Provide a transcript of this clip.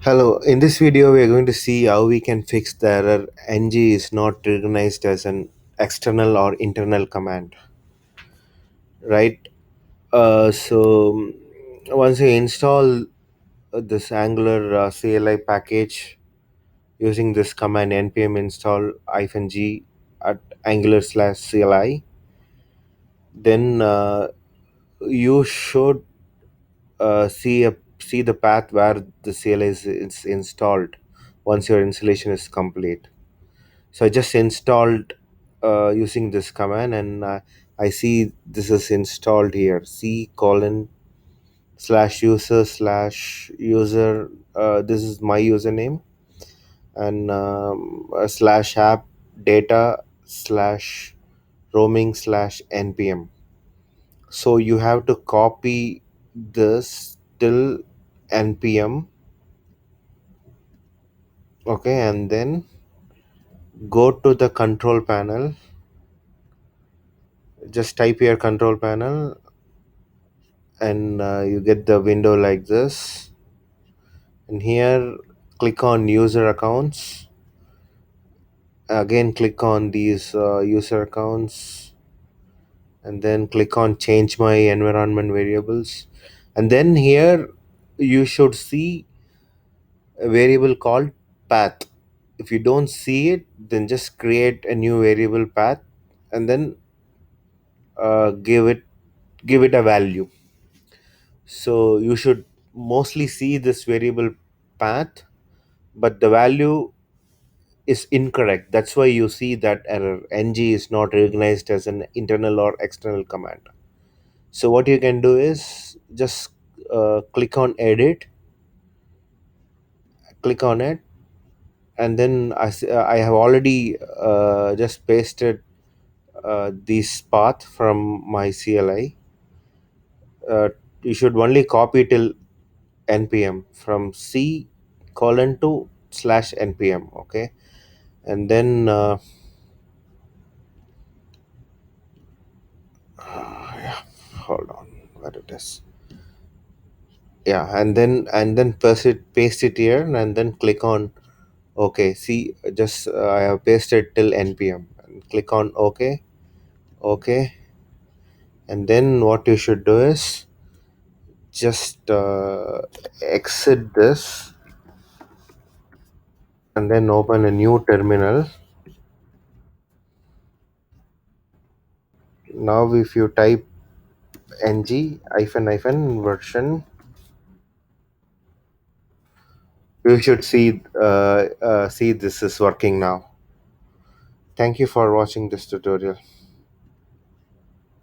Hello, in this video we are going to see how we can fix the error ng is not recognized as an external or internal command, right? So once you install this Angular CLI package using this command npm install -g at angular slash CLI, then you should see the path where the CLI is installed once your installation is complete. So I just installed using this command, and I see this is installed here. C colon slash user slash user. This is my username, and slash app data slash roaming slash npm. So you have to copy this till npm, okay, and then go to the control panel. Just type here control panel, and you get the window like this, and here click on user accounts. Again click on these user accounts, and then click on change my environment variables, and then here you should see a variable called path. If you don't see it, then just create a new variable path, and then give it a value. So you should mostly see this variable path, but the value is incorrect. That's why you see that error. ng is not recognized as an internal or external command. So what you can do is just click on edit, click on it, and then I have already just pasted this path from my CLI. Uh, you should only copy till npm from C colon to slash npm, okay, and then yeah, hold on, where it is. Yeah, and then paste it here, and then click on okay. See, just I have pasted till npm, and click on okay. Okay, and then what you should do is just exit this, and then open a new terminal. Now if you type ng hyphen hyphen version, you should see this is working now. Thank you for watching this tutorial.